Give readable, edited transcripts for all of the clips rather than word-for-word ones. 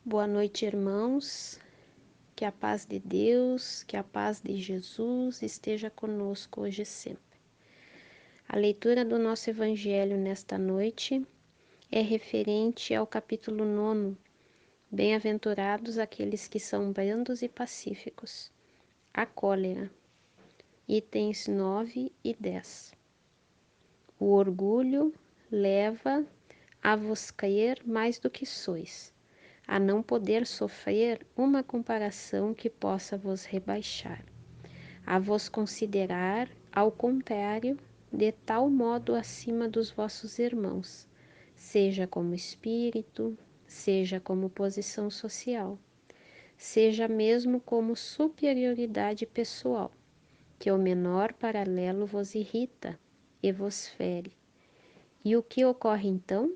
Boa noite, irmãos. Que a paz de Deus, que a paz de Jesus esteja conosco hoje e sempre. A leitura do nosso Evangelho nesta noite é referente ao capítulo 9. Bem-aventurados aqueles que são brandos e pacíficos. A cólera. Itens 9 e 10. O orgulho leva a vos crer mais do que sois, a não poder sofrer uma comparação que possa vos rebaixar, a vos considerar, ao contrário, de tal modo acima dos vossos irmãos, seja como espírito, seja como posição social, seja mesmo como superioridade pessoal, que o menor paralelo vos irrita e vos fere. E o que ocorre então?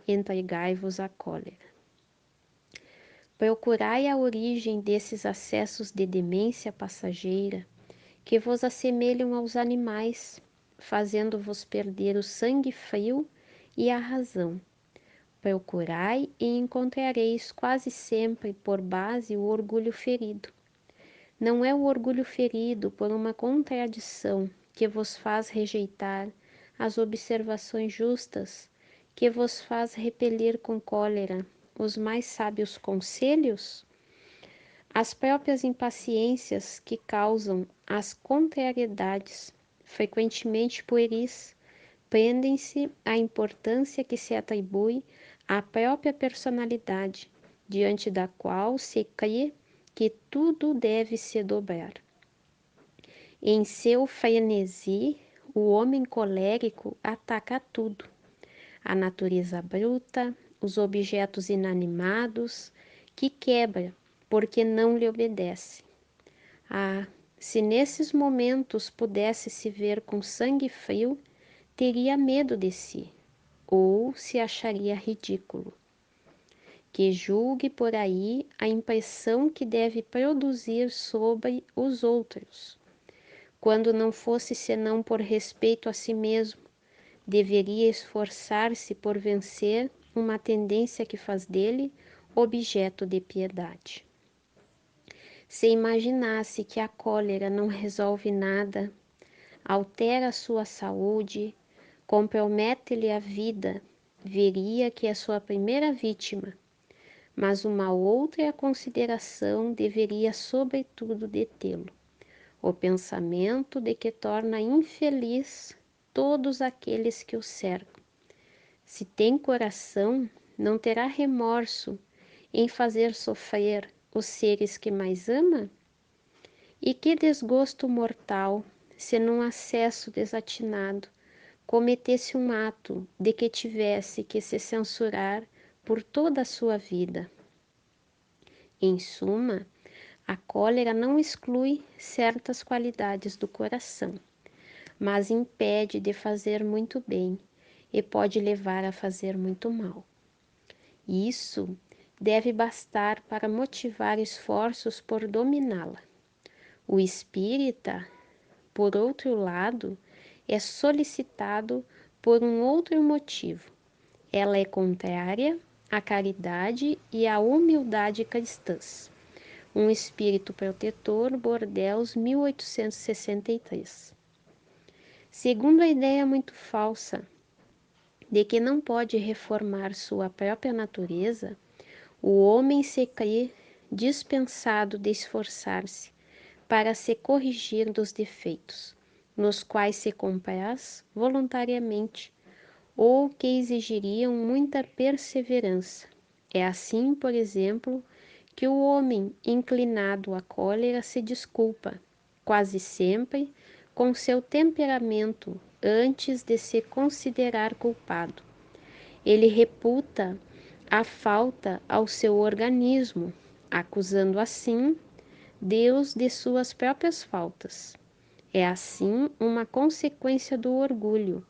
Entregai-vos à cólera. Procurai a origem desses acessos de demência passageira que vos assemelham aos animais, fazendo-vos perder o sangue frio e a razão. Procurai e encontrareis quase sempre por base o orgulho ferido. Não é o orgulho ferido por uma contradição que vos faz rejeitar as observações justas, que vos faz repelir com cólera os mais sábios conselhos? As próprias impaciências que causam as contrariedades, frequentemente pueris, prendem-se à importância que se atribui à própria personalidade, diante da qual se crê que tudo deve se dobrar. Em seu frenesi, o homem colérico ataca tudo: a natureza bruta, os objetos inanimados, que quebra porque não lhe obedece. Ah, se nesses momentos pudesse se ver com sangue frio, teria medo de si, ou se acharia ridículo. Que julgue por aí a impressão que deve produzir sobre os outros. Quando não fosse senão por respeito a si mesmo, deveria esforçar-se por vencer uma tendência que faz dele objeto de piedade. Se imaginasse que a cólera não resolve nada, altera sua saúde, compromete-lhe a vida, veria que é sua primeira vítima, mas uma outra consideração deveria sobretudo detê-lo: o pensamento de que torna infeliz todos aqueles que o cercam. Se tem coração, não terá remorso em fazer sofrer os seres que mais ama? E que desgosto mortal, se num acesso desatinado cometesse um ato de que tivesse que se censurar por toda a sua vida. Em suma, a cólera não exclui certas qualidades do coração, mas impede de fazer muito bem e pode levar a fazer muito mal. Isso deve bastar para motivar esforços por dominá-la. O espírita, por outro lado, é solicitado por um outro motivo. Ela é contrária à caridade e à humildade cristãs. Um espírito protetor, Bordeaux, 1863. Segundo a ideia muito falsa de que não pode reformar sua própria natureza, o homem se crê dispensado de esforçar-se para se corrigir dos defeitos, nos quais se compraz voluntariamente, ou que exigiriam muita perseverança. É assim, por exemplo, que o homem inclinado à cólera se desculpa, quase sempre, com seu temperamento antes de se considerar culpado. Ele reputa a falta ao seu organismo, acusando assim Deus de suas próprias faltas. É assim uma consequência do orgulho,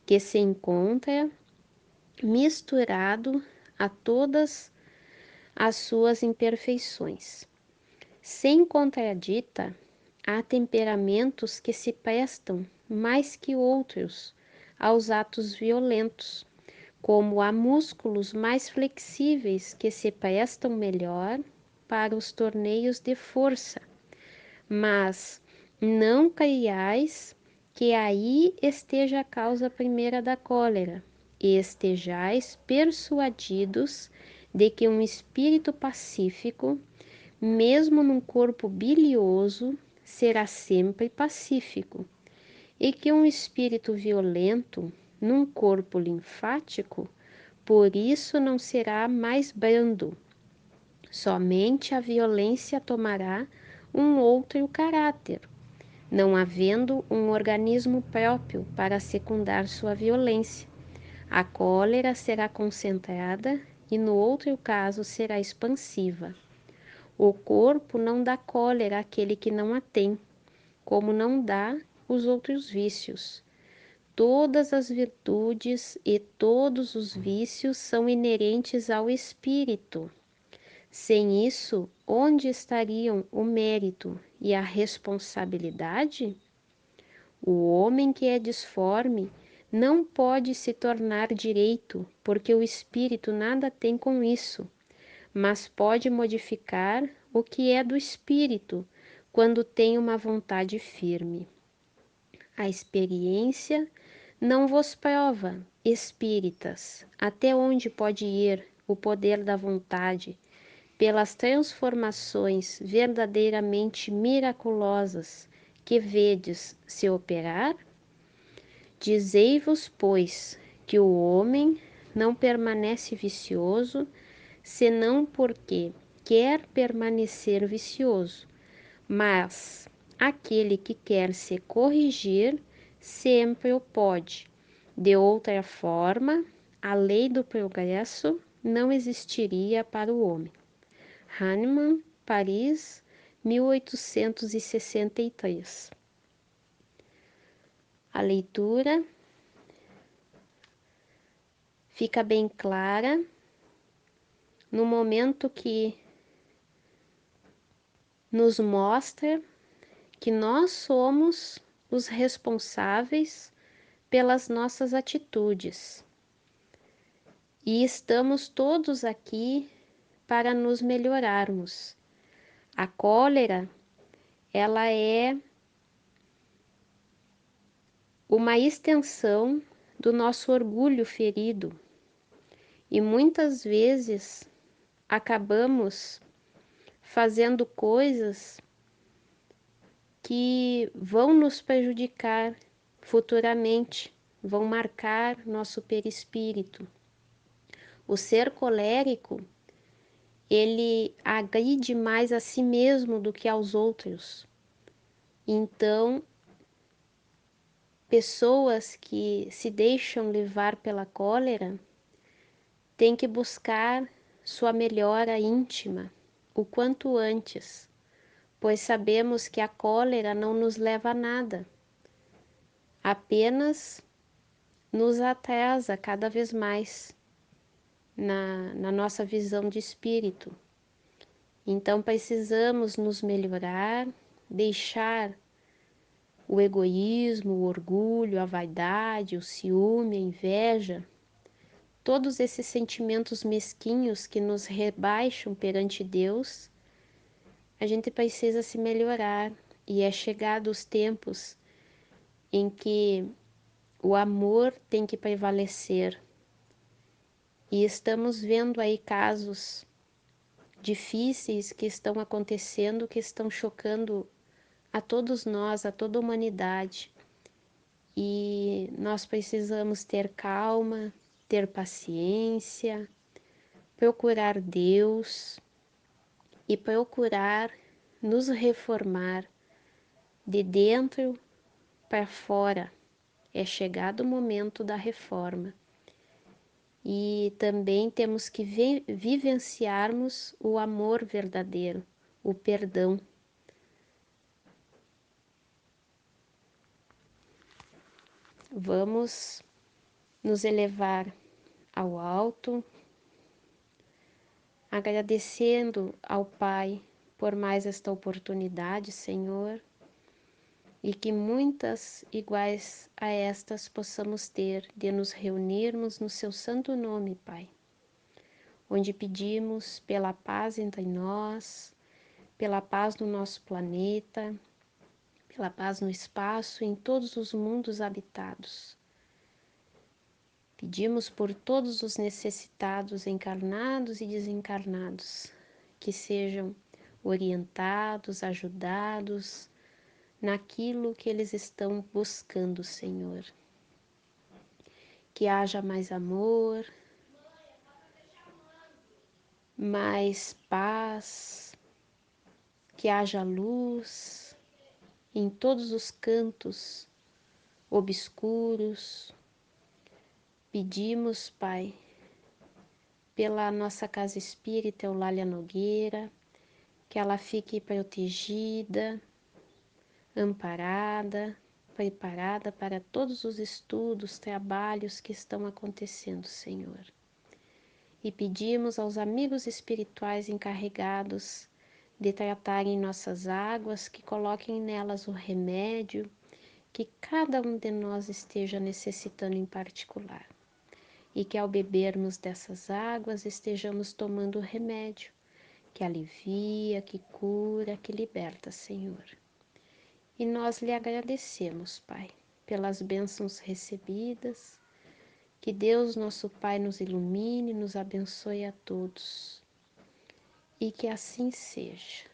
que se encontra misturado a todas as suas imperfeições. Sem contradita, há temperamentos que se prestam mais que outros aos atos violentos, como há músculos mais flexíveis que se prestam melhor para os torneios de força, mas não creiais que aí esteja a causa primeira da cólera, e estejais persuadidos de que um espírito pacífico, mesmo num corpo bilioso, será sempre pacífico, e que um espírito violento, num corpo linfático, por isso não será mais brando. Somente a violência tomará um outro caráter, não havendo um organismo próprio para secundar sua violência. A cólera será concentrada e, no outro caso, será expansiva. O corpo não dá cólera àquele que não a tem, como não dá os outros vícios. Todas as virtudes e todos os vícios são inerentes ao espírito. Sem isso, onde estariam o mérito e a responsabilidade? O homem que é disforme não pode se tornar direito, porque o espírito nada tem com isso, mas pode modificar o que é do espírito quando tem uma vontade firme. A experiência não vos prova, espíritas, até onde pode ir o poder da vontade, pelas transformações verdadeiramente miraculosas que vedes se operar? Dizei-vos, pois, que o homem não permanece vicioso, senão porque quer permanecer vicioso, mas aquele que quer se corrigir sempre o pode. De outra forma, a lei do progresso não existiria para o homem. Hahnemann, Paris, 1863. A leitura fica bem clara no momento que nos mostra que nós somos os responsáveis pelas nossas atitudes e estamos todos aqui para nos melhorarmos. A cólera, ela é uma extensão do nosso orgulho ferido e muitas vezes acabamos fazendo coisas que vão nos prejudicar futuramente, vão marcar nosso perispírito. O ser colérico, ele agride mais a si mesmo do que aos outros. Então, pessoas que se deixam levar pela cólera têm que buscar sua melhora íntima o quanto antes, pois sabemos que a cólera não nos leva a nada, apenas nos atrasa cada vez mais na nossa visão de espírito. Então precisamos nos melhorar, deixar o egoísmo, o orgulho, a vaidade, o ciúme, a inveja, todos esses sentimentos mesquinhos que nos rebaixam perante Deus. A gente precisa se melhorar e é chegado os tempos em que o amor tem que prevalecer. E estamos vendo aí casos difíceis que estão acontecendo, que estão chocando a todos nós, a toda a humanidade. E nós precisamos ter calma, ter paciência, procurar Deus e procurar nos reformar de dentro para fora. É chegado o momento da reforma. E também temos que vivenciarmos o amor verdadeiro, o perdão. Vamos nos elevar ao alto, agradecendo ao Pai por mais esta oportunidade, Senhor, e que muitas iguais a estas possamos ter de nos reunirmos no seu santo nome, Pai, onde pedimos pela paz entre nós, pela paz no nosso planeta, pela paz no espaço e em todos os mundos habitados. Pedimos por todos os necessitados, encarnados e desencarnados, que sejam orientados, ajudados naquilo que eles estão buscando, Senhor. Que haja mais amor, mais paz, que haja luz em todos os cantos obscuros. Pedimos, Pai, pela nossa casa espírita Eulália Nogueira, que ela fique protegida, amparada, preparada para todos os estudos, trabalhos que estão acontecendo, Senhor. E pedimos aos amigos espirituais encarregados de tratarem nossas águas, que coloquem nelas o remédio que cada um de nós esteja necessitando em particular. E que ao bebermos dessas águas estejamos tomando o remédio que alivia, que cura, que liberta, Senhor. E nós lhe agradecemos, Pai, pelas bênçãos recebidas. Que Deus, nosso Pai, nos ilumine, nos abençoe a todos. E que assim seja.